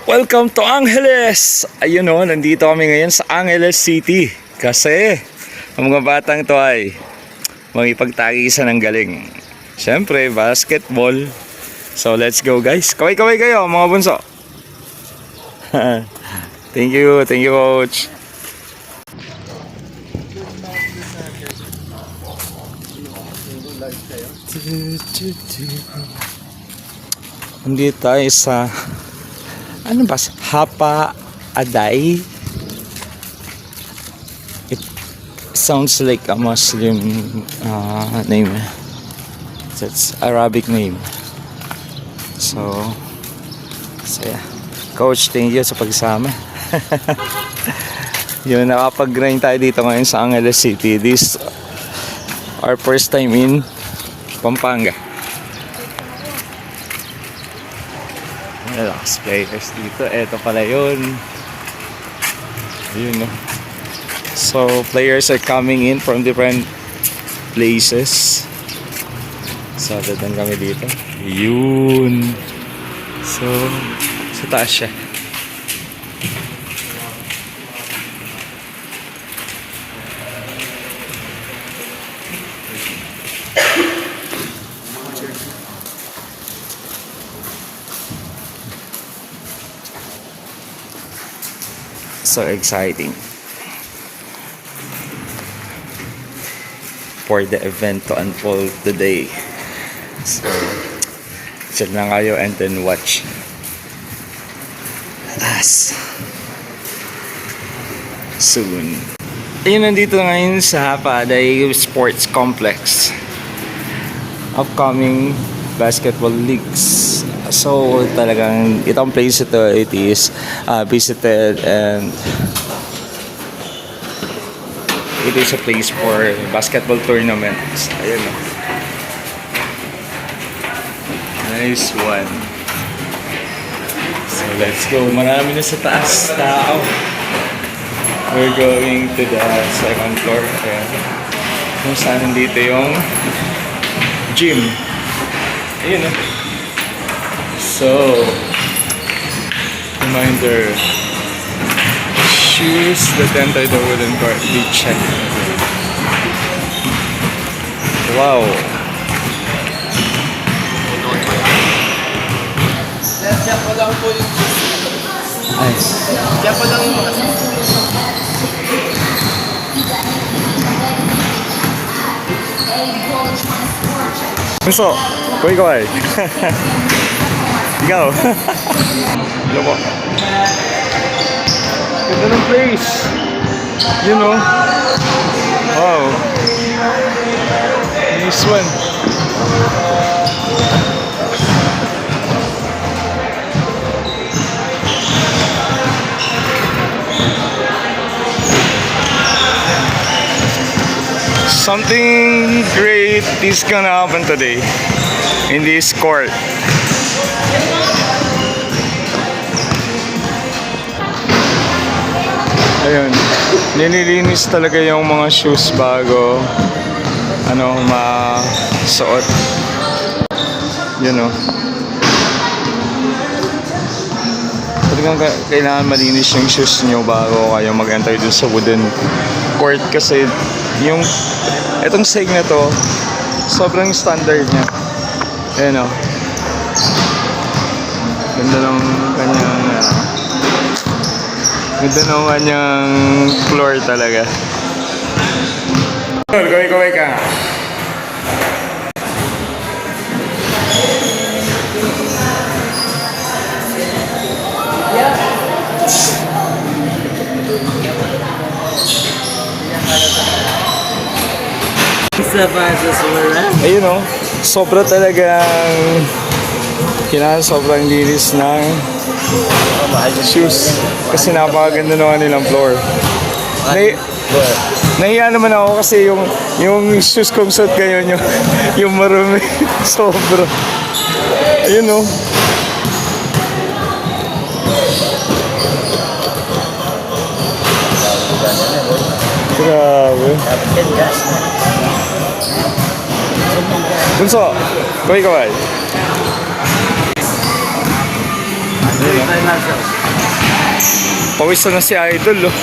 Welcome to Angeles! Ayun o, nandito kami ngayon sa Angeles City. Kasi, ang mga batang to ay magipagtagisan ng galing. Siyempre, basketball. So, let's go guys. Kaway-kaway kayo mga bunso. Thank you, coach. Nandito tayo sa ano ba? Hapa Aday. It sounds like a Muslim name. That's Arabic name. So yeah. Coach, thank you sa pagsama. Yun, nakapag-grind tayo dito ngayon sa Angeles City. This our first time in Pampanga. Relax players dito. Eto pala yun. Ayun, no? So players are coming in from different places. So dadan kami dito. Yun. So sa taas siya. So exciting for the event to unfold today. So chill lang kayo and then watch us soon. Ayun, nandito ngayon sa Hapa Aday Sports Complex. Upcoming basketball leagues. So talagang itong place ito, it is visited and it is a place for basketball tournaments. Ayun, o. Nice one. So let's go. Marami na sa taas tao. We're going to the second floor. Ayan. Kung saan nandito yung gym. Ayun, o. So, reminder, shoes that enter the wooden court, be checked. Wow. Diyan pa lang po yung Nice. Diyan pa lang yung mga Bunso, kaway-kaway. Ikaw. Hello po. Ganda ng place. You know. Wow. Nice one. Something great is gonna happen today in this court. Ayun, nililinis talaga yung mga shoes bago masuot. You know. Talagang kailangan malinis yung shoes nyo bago kayo mag-enter dun sa wooden court kasi yung etong seg na to sobrang standard niya. Ayan, o. Ganda ng kanyang ganda ng kanyang floor talaga. Kaway-kaway ka. Ayun, o. Sobra talagang kailangan sobrang linis ng shoes kasi napakaganda naman nilang floor. Nahiya naman ako kasi yung shoes kong suot ngayon yung marumi. Sobra. Ayun, o. Grabe. Bunso, kaway-kaway. National. Pawis na si Idol, oh.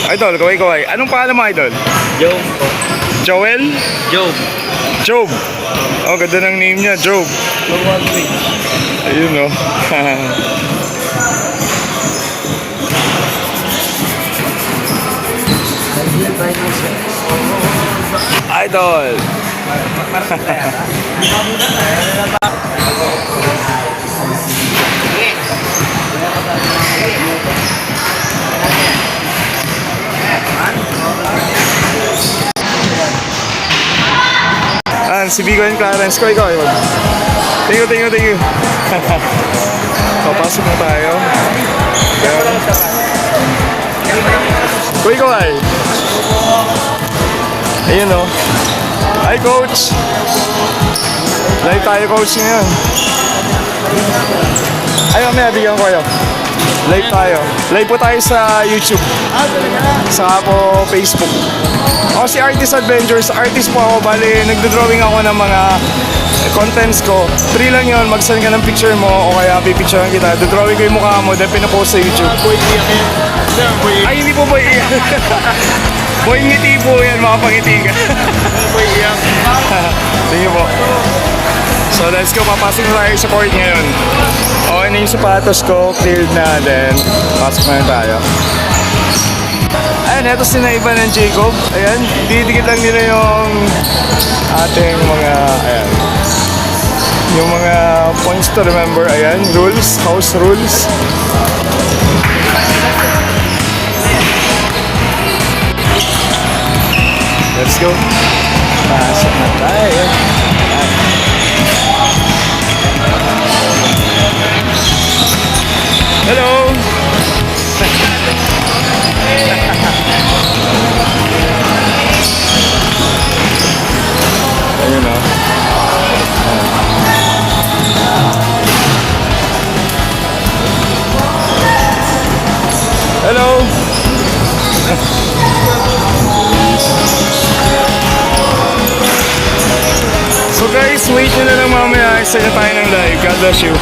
Idol, kaway-kaway. Anong pangalan mo, Idol? Job po. Joel? Job. Job. Oh, ganda ng name niya, Job. Ayun, oh. Idol. Si Vigo and Clarence ko, ikaw. Thank you. Papasok na tayo. Kuy ko ay. Ayun, oh. Hi, Coach. Live tayo, Coach, ngayon. Ay, mamaya, bigyan ko kayo. Live tayo. Live po tayo sa YouTube. Saka po Facebook. Ako si Artist Adventures. Artist po ako. Bali, nagdodrawing ako ng mga contents ko. Free lang yun. Mag-send ka ng picture mo o kaya pipicturean kita. Dodrawing ko yung mukha mo. Then pinapost sa YouTube. Ay, hindi po boy iyak. Boy ngiti po yan. Makapangiti ka. Boy, iyak. Sige po. So let's go, papasok na tayo sa court ngayon. Okay na yung sapatos ko, cleared na, then pasok na tayo. Ayan, eto sinaiba ng Jacob. Ayan, didikit lang nila yung ating mga, ayan, yung mga points to remember. Ayan, rules, house rules. Let's go. Pasok na tayo. Hello! Ayun, oh. Hello! So guys, wait nyo na lang mamaya. Isa na tayo ng live. God bless you.